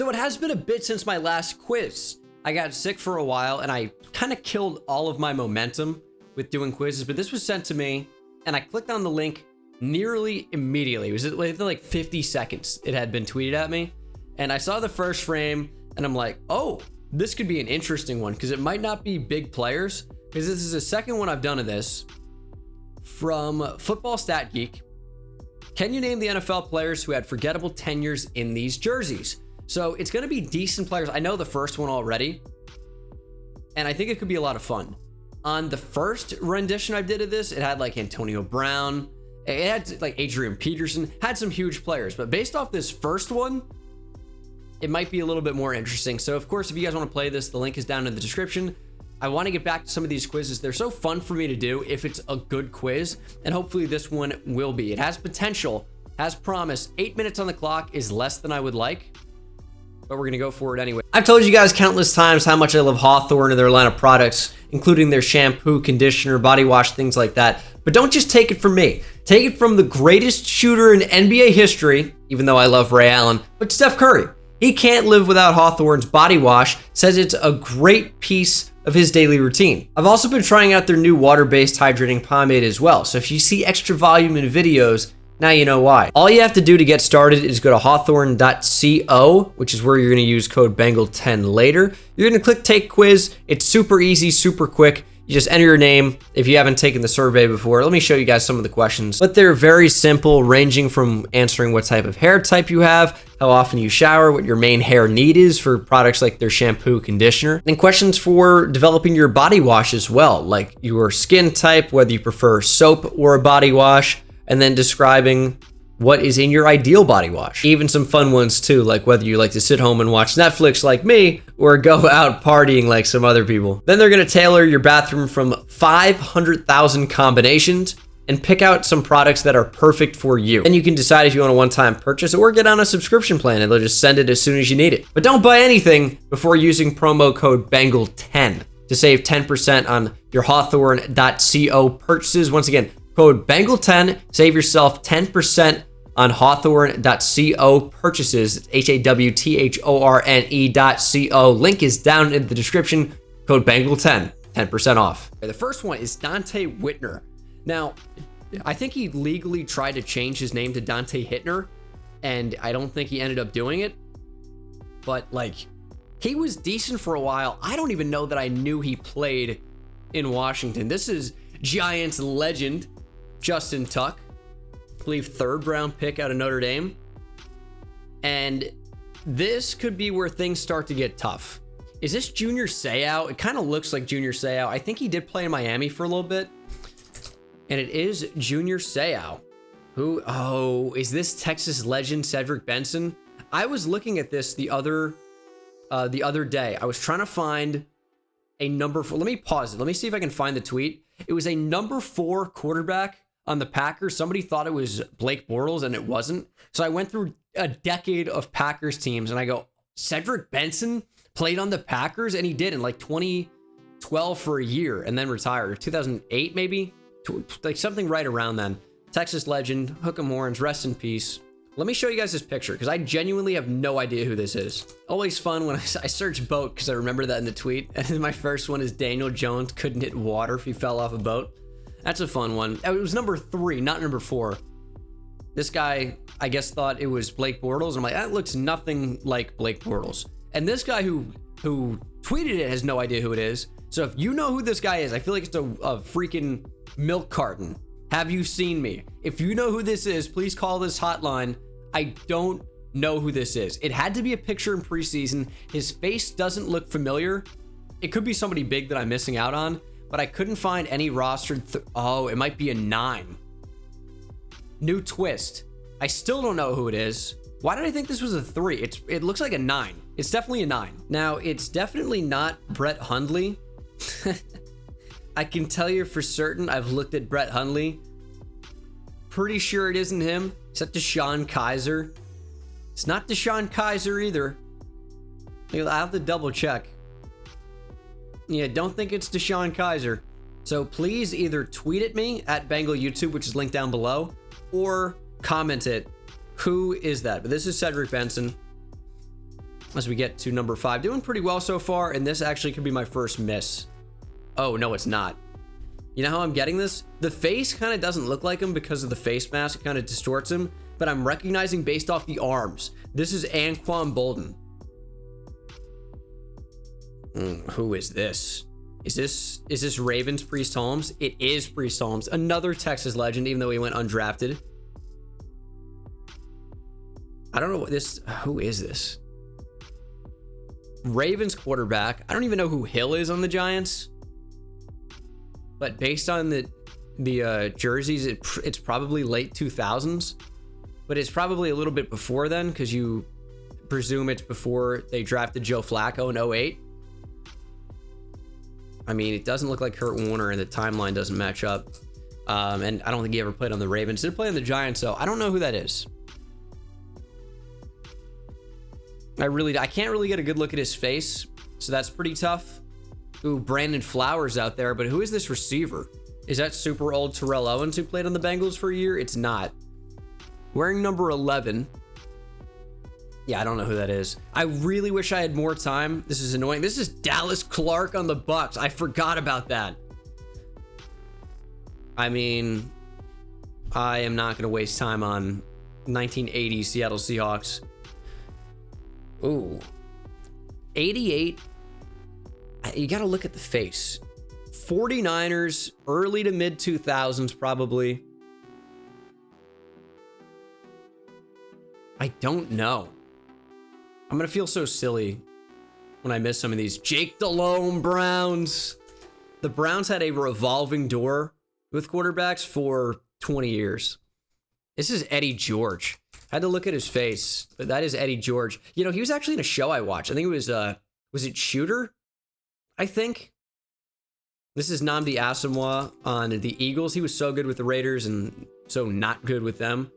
So it has been a bit since my last quiz. I got sick for a while and I kind of killed all of my momentum with doing quizzes, but this was sent to me and I clicked on the link nearly immediately. It was within like 50 seconds it had been tweeted at me, and I saw the first frame and I'm like, oh, this could be an interesting one because it might not be big players, because this is the second one I've done of this. From Football Stat Geek, can you name the NFL players who had forgettable tenures in these jerseys? So it's going to be decent players. I know the first one already, and I think it could be a lot of fun. On the first rendition I did of this, it had like Antonio Brown, it had like Adrian Peterson, had some huge players, but based off this first one, it might be a little bit more interesting. So of course, if you guys want to play this, the link is down in the description. I want to get back to some of these quizzes. They're so fun for me to do if it's a good quiz, and hopefully this one will be. It has potential, as promised. 8 minutes on the clock is less than I would like, but we're going to go for it anyway. I've told you guys countless times how much I love Hawthorne and their line of products, including their shampoo, conditioner, body wash, things like that. But don't just take it from me. Take it from the greatest shooter in NBA history, even though I love Ray Allen, but Steph Curry. He can't live without Hawthorne's body wash, says it's a great piece of his daily routine. I've also been trying out their new water-based hydrating pomade as well, so if you see extra volume in videos, now you know why. All you have to do to get started is go to hawthorne.co, which is where you're going to use code Bengal10 later. You're going to click Take Quiz. It's super easy, super quick. You just enter your name if you haven't taken the survey before. Let me show you guys some of the questions. But they're very simple, ranging from answering what type of hair type you have, how often you shower, what your main hair need is for products like their shampoo, conditioner, and questions for developing your body wash as well, like your skin type, whether you prefer soap or a body wash, and then describing what is in your ideal body wash. Even some fun ones too, like whether you like to sit home and watch Netflix like me or go out partying like some other people. Then they're gonna tailor your bathroom from 500,000 combinations and pick out some products that are perfect for you. Then you can decide if you want a one-time purchase or get on a subscription plan and they'll just send it as soon as you need it. But don't buy anything before using promo code Bengal10 to save 10% on your hawthorne.co purchases. Once again, code Bengal10, save yourself 10% on hawthorne.co purchases. HAWTHORNE.co. Link is down in the description. Code Bengal10, 10% off. The first one is Dante Whitner. Now, I think he legally tried to change his name to Dante Hittner, and I don't think he ended up doing it. But like, he was decent for a while. I don't even know that I knew he played in Washington. This is Giants legend Justin Tuck, I believe 3rd round pick out of Notre Dame. And this could be where things start to get tough. Is this Junior Seau? It kind of looks like Junior Seau. I think he did play in Miami for a little bit. And it is Junior Seau. Who, oh, is this Texas legend Cedric Benson? I was looking at this the other day. I was trying to find a number 4. Let me pause it. Let me see if I can find the tweet. It was a number 4 quarterback on the Packers. Somebody thought it was Blake Bortles and it wasn't. So I went through a decade of Packers teams and I go, Cedric Benson played on the Packers, and he did in like 2012 for a year and then retired. 2008 maybe? Like something right around then. Texas legend, hook 'em horns, rest in peace. Let me show you guys this picture because I genuinely have no idea who this is. Always fun when I search boat because I remember that in the tweet. And my first one is Daniel Jones couldn't hit water if he fell off a boat. That's a fun one. It was number 3, not number 4. This guy, I guess, thought it was Blake Bortles. I'm like, that looks nothing like Blake Bortles. And this guy who tweeted it has no idea who it is. So if you know who this guy is, I feel like it's a freaking milk carton. Have you seen me? If you know who this is, please call this hotline. I don't know who this is. It had to be a picture in preseason. His face doesn't look familiar. It could be somebody big that I'm missing out on, but I couldn't find any rostered. Oh, it might be a 9. New twist. I still don't know who it is. Why did I think this was a 3? It looks like a 9. It's definitely a 9. Now, it's definitely not Brett Hundley. I can tell you for certain I've looked at Brett Hundley. Pretty sure it isn't him. Is that Deshaun Kaiser? It's not Deshaun Kaiser either. I'll have to double check. Yeah, don't think it's Deshaun Kaiser. So please either tweet at me at Bengal YouTube, which is linked down below, or comment it. Who is that? But this is Cedric Benson. as we get to number 5. Doing pretty well so far, and this actually could be my first miss. Oh, no, it's not. You know how I'm getting this? The face kind of doesn't look like him because of the face mask. It kind of distorts him, but I'm recognizing based off the arms. This is Anquan Bolden. Who is this? Is this Ravens Priest Holmes? It is Priest Holmes, another Texas legend, even though he went undrafted. I don't know what this. Who is this? Ravens quarterback. I don't even know who Hill is on the Giants. But based on the jerseys, it's probably late 2000s. But it's probably a little bit before then, because you presume it's before they drafted Joe Flacco in 08. I mean, it doesn't look like Kurt Warner, and the timeline doesn't match up. And I don't think he ever played on the Ravens. Did play on the Giants, though. I don't know who that is. I can't really get a good look at his face, so that's pretty tough. Ooh, Brandon Flowers out there, but who is this receiver? Is that super old Terrell Owens who played on the Bengals for a year? It's not. Wearing number 11. Yeah, I don't know who that is. I really wish I had more time. This is annoying. This is Dallas Clark on the Bucks. I forgot about that. I mean, I am not going to waste time on 1980 Seattle Seahawks. Ooh. 88. You got to look at the face. 49ers, early to mid 2000s, probably. I don't know. I'm going to feel so silly when I miss some of these. Jake Delhomme Browns. The Browns had a revolving door with quarterbacks for 20 years. This is Eddie George. I had to look at his face, but that is Eddie George. You know, he was actually in a show I watched. I think it was it Shooter? I think. This is Nnamdi Asomugha on the Eagles. He was so good with the Raiders and so not good with them.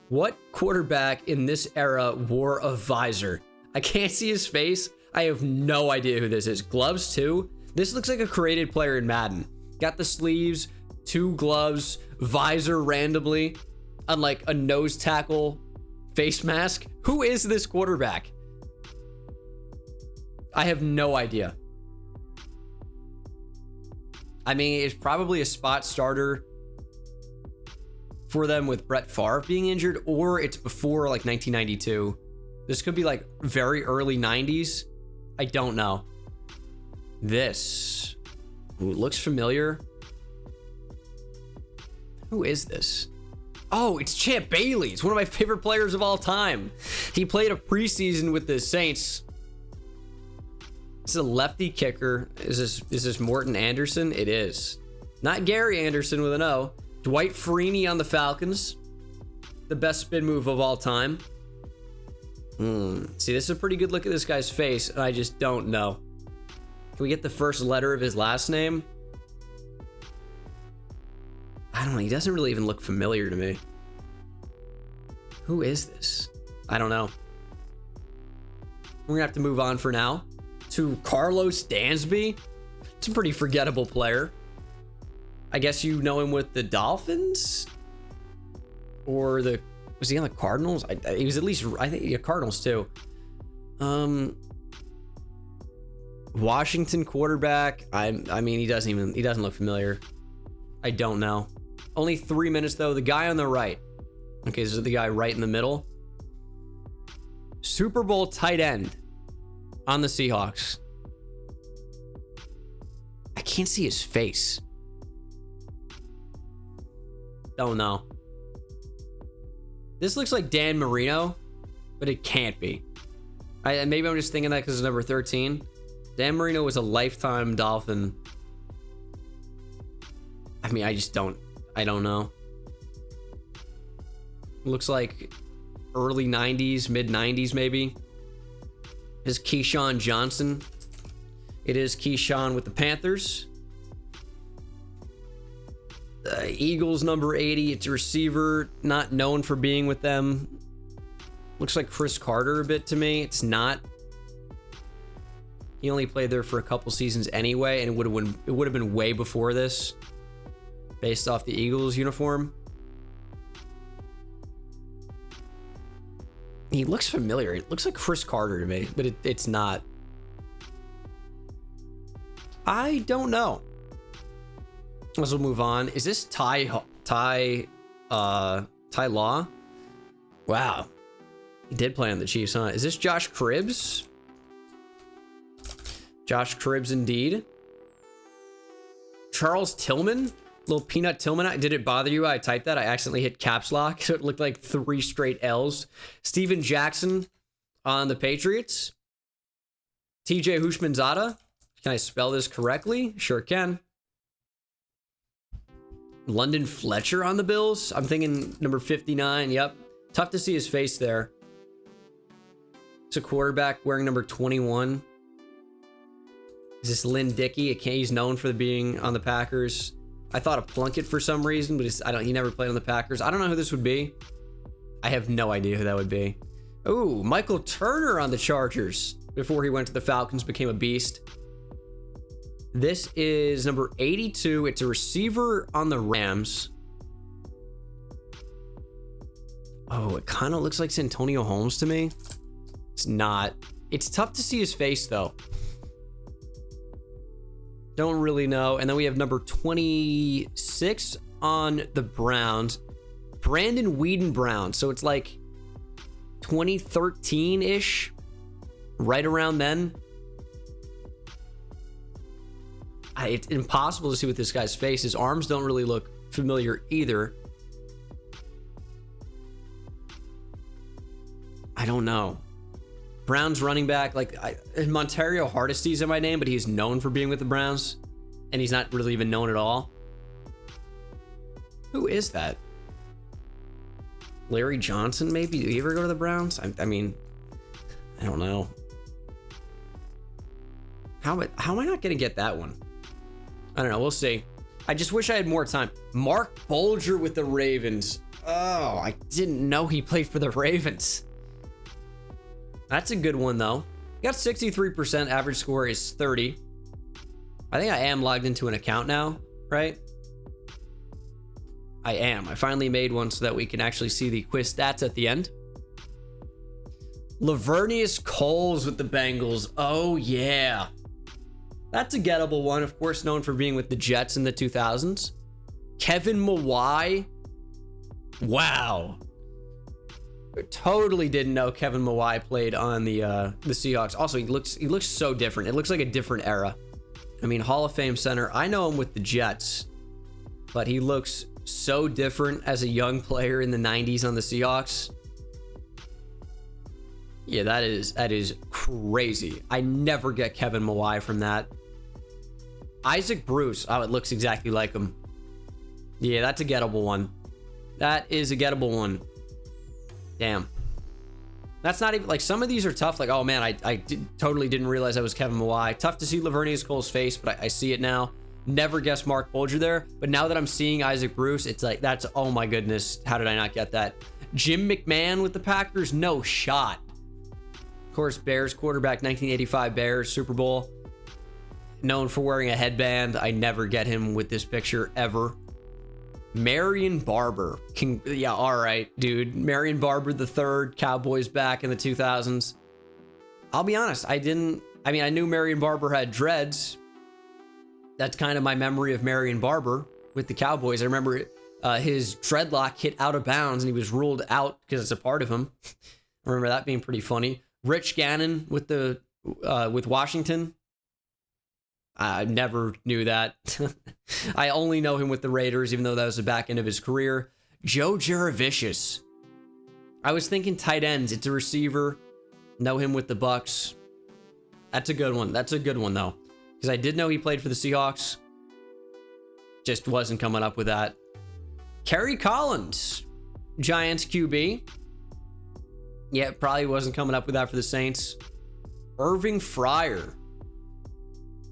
What quarterback in this era wore a visor? I can't see his face. I have no idea who this is. Gloves too? This looks like a created player in Madden. Got the sleeves, 2 gloves, visor randomly, on like a nose tackle face mask. Who is this quarterback? I have no idea. I mean, it's probably a spot starter for them with Brett Favre being injured, or it's before like 1992. This could be like very early 90s. I don't know. This. Ooh, looks familiar. Who is this? Oh, it's Champ Bailey. It's one of my favorite players of all time. He played a preseason with the Saints. This is a lefty kicker. Is this Morton Anderson? It is. Not Gary Anderson with an O. Dwight Freeney on the Falcons. The best spin move of all time. See, this is a pretty good look at this guy's face, and I just don't know. Can we get the first letter of his last name? I don't know. He doesn't really even look familiar to me. Who is this? I don't know. We're going to have to move on for now to Carlos Dansby. It's a pretty forgettable player. I guess you know him with the Dolphins? Or was he on the Cardinals? He was at least, I think, yeah, Cardinals too. Washington quarterback. I mean, he doesn't look familiar. I don't know. Only 3 minutes though. The guy on the right. Okay, this is the guy right in the middle. Super Bowl tight end on the Seahawks. I can't see his face. Don't know. This looks like Dan Marino, but it can't be. Maybe I'm just thinking that because it's number 13. Dan Marino was a lifetime Dolphin. I mean, I don't know. Looks like early 90s, mid 90s maybe. Is Keyshawn Johnson. It is Keyshawn with the Panthers. Eagles number 80. It's a receiver, not known for being with them. Looks like Chris Carter a bit to me. It's not. He only played there for a couple seasons anyway, and it would have been way before this, based off the Eagles uniform. He looks familiar. It looks like Chris Carter to me, but it's not. I don't know. As we'll move on. Is this Ty Law? Wow. He did play on the Chiefs, huh? Is this Josh Cribbs? Josh Cribbs indeed. Charles Tillman? Little Peanut Tillman. Did it bother you? I typed that. I accidentally hit caps lock, so it looked like 3 straight L's. Steven Jackson on the Patriots. TJ Hushmanzada. Can I spell this correctly? Sure can. London Fletcher on the Bills. I'm thinking number 59. Yep. Tough to see his face there. It's a quarterback wearing number 21. Is this Lynn Dickey? He's known for being on the Packers. I thought of Plunkett for some reason, but he never played on the Packers. I don't know who this would be. I have no idea who that would be. Ooh, Michael Turner on the Chargers before he went to the Falcons, became a beast. This is number 82. It's a receiver on the Rams. Oh, it kind of looks like Santonio Holmes to me. It's not. It's tough to see his face, though. Don't really know. And then we have number 26 on the Browns. Brandon Weeden Brown. So it's like 2013-ish. Right around then. It's impossible to see with this guy's face. His arms don't really look familiar either. I don't know. Browns running back, Montario Hardesty's in my name, but he's known for being with the Browns, and he's not really even known at all. Who is that? Larry Johnson, maybe? Did he ever go to the Browns? I mean, I don't know. How am I not going to get that one? I don't know. We'll see. I just wish I had more time. Mark Bolger with the Ravens. Oh, I didn't know he played for the Ravens. That's a good one, though. He got 63%. Average score is 30. I think I am logged into an account now, right? I am. I finally made one so that we can actually see the quiz stats at the end. Lavernius Coles with the Bengals. Oh, yeah. That's a gettable one. Of course, known for being with the Jets in the 2000s. Kevin Mawai. Wow. Totally didn't know Kevin Mawai played on the Seahawks. Also, he looks so different. It looks like a different era. I mean, Hall of Fame center. I know him with the Jets, but he looks so different as a young player in the 90s on the Seahawks. Yeah, that is crazy. I never get Kevin Mawai from that. Isaac Bruce. Oh, it looks exactly like him. Yeah, that's a gettable one. That is a gettable one. Damn. That's not even, like, some of these are tough. Like, oh man, I totally didn't realize that was Kevin Mawai. Tough to see Lavernius Cole's face, but I see it now. Never guessed Mark Bolger there. But now that I'm seeing Isaac Bruce, it's like, that's, oh my goodness. How did I not get that? Jim McMahon with the Packers? No shot. Of course, Bears quarterback, 1985 Bears Super Bowl. Known for wearing a headband. I never get him with this picture ever. Marion Barber. Yeah, all right, dude. Marion Barber the third, Cowboys back in the 2000s. I'll be honest, I knew Marion Barber had dreads. That's kind of my memory of Marion Barber with the Cowboys. I remember his dreadlock hit out of bounds and he was ruled out because it's a part of him. I remember that being pretty funny. Rich Gannon with Washington. I never knew that. I only know him with the Raiders, even though that was the back end of his career. Joe Juravicius. I was thinking tight ends. It's a receiver. Know him with the Bucks. That's a good one. That's a good one, though. Because I did know he played for the Seahawks. Just wasn't coming up with that. Kerry Collins. Giants QB. Yeah, probably wasn't coming up with that for the Saints. Irving Fryer.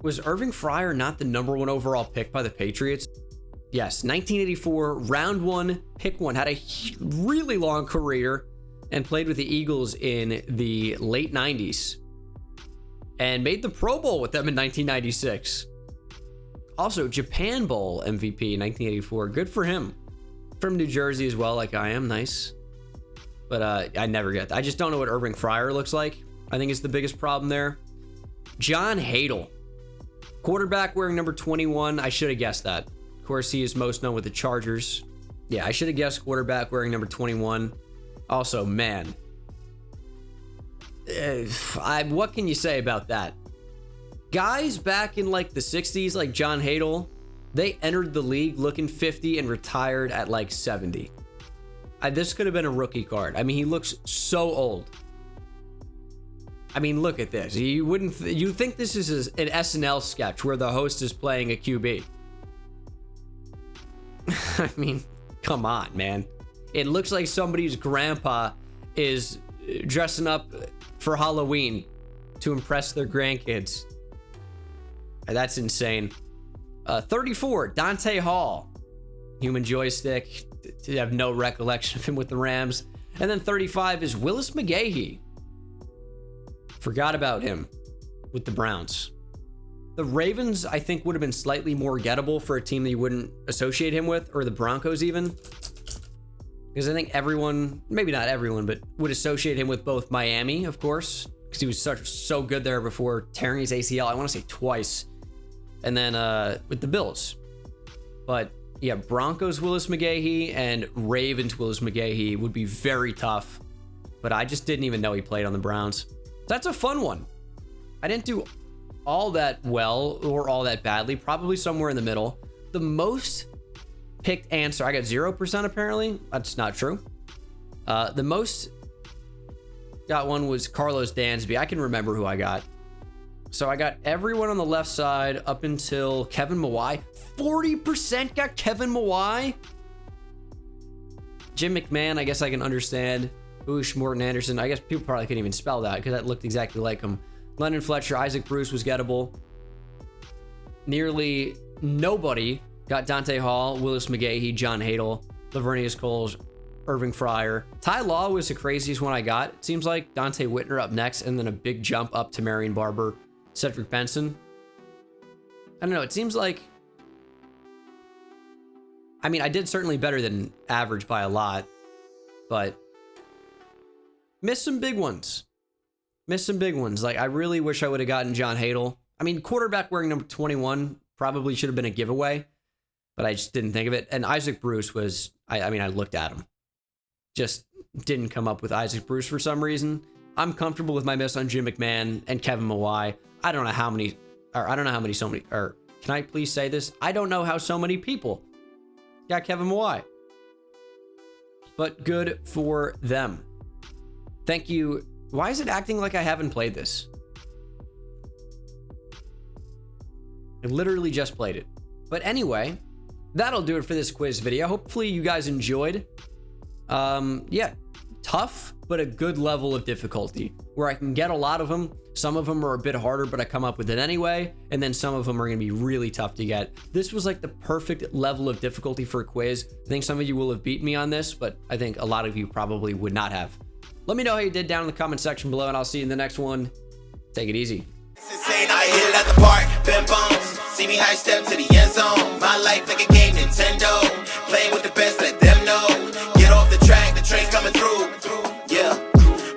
Was Irving Fryer not the number 1 overall pick by the Patriots? Yes, 1984, round 1, pick 1. Had a really long career and played with the Eagles in the late 90s. And made the Pro Bowl with them in 1996. Also, Japan Bowl MVP in 1984. Good for him. From New Jersey as well, like I am. Nice. But I never get that. I just don't know what Irving Fryer looks like. I think it's the biggest problem there. John Hadle, quarterback wearing number 21. I should have guessed that. Of course, he is most known with the Chargers. Yeah, I should have guessed quarterback wearing number 21. Also, man, what can you say about that? Guys back in like the 60s, like John Hadle, they entered the league looking 50 and retired at like 70. This could have been a rookie card. I mean, he looks so old. I mean, look at this. You think this is an SNL sketch where the host is playing a QB. I mean, come on, man. It looks like somebody's grandpa is dressing up for Halloween to impress their grandkids. That's insane. 34, Dante Hall. Human joystick. I have no recollection of him with the Rams. And then 35 is Willis McGahee. Forgot about him with the Browns. The Ravens, I think, would have been slightly more gettable for a team that you wouldn't associate him with, or the Broncos even. Because I think everyone, maybe not everyone, but would associate him with both Miami, of course, because he was so good there before tearing his ACL, I want to say twice. And then with the Bills. But yeah, Broncos Willis McGahee and Ravens Willis McGahee would be very tough. But I just didn't even know he played on the Browns. That's a fun one. I didn't do all that well or all that badly, probably somewhere in the middle. The most picked answer, I got 0% apparently. That's not true. The most got one was Carlos Dansby. I can remember who I got. So I got everyone on the left side up until Kevin Mawai. 40% got Kevin Mawai. Jim McMahon, I guess I can understand. Boosh, Morton Anderson. I guess people probably couldn't even spell that because that looked exactly like him. Lennon Fletcher, Isaac Bruce was gettable. Nearly nobody got Dante Hall, Willis McGahee, John Hadle, Lavernius Coles, Irving Fryer. Ty Law was the craziest one I got. It seems like Dante Whitner up next, and then a big jump up to Marion Barber, Cedric Benson. I don't know. It seems like, I mean, I did certainly better than average by a lot, but missed some big ones. Missed some big ones. Like, I really wish I would have gotten John Hadle. I mean, quarterback wearing number 21 probably should have been a giveaway, but I just didn't think of it. And Isaac Bruce was, I mean, I looked at him. Just didn't come up with Isaac Bruce for some reason. I'm comfortable with my miss on Jim McMahon and Kevin Mawai. I don't know how many, or can I please say this? I don't know how so many people got Kevin Mawai. But good for them. Thank you. Why is it acting like I haven't played this? I literally just played it. But anyway, that'll do it for this quiz video. Hopefully you guys enjoyed. Yeah, tough, but a good level of difficulty where I can get a lot of them. Some of them are a bit harder, but I come up with it anyway. And then some of them are going to be really tough to get. This was like the perfect level of difficulty for a quiz. I think some of you will have beaten me on this, but I think a lot of you probably would not have. Let me know how you did down in the comment section below, and I'll see you in the next one. Take it easy. It's insane, I hit it at the park, Ben Bones. See me high step to the end zone. My life like a game, Nintendo. Playing with the best, let them know. Get off the track, the train's coming through. Yeah,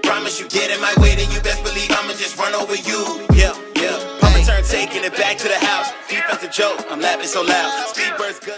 promise you get in my way, then you best believe I'ma just run over you. Yeah, yeah. Papa turn taking it back to the house. Defense a joke, I'm laughing so loud. Speed burst good.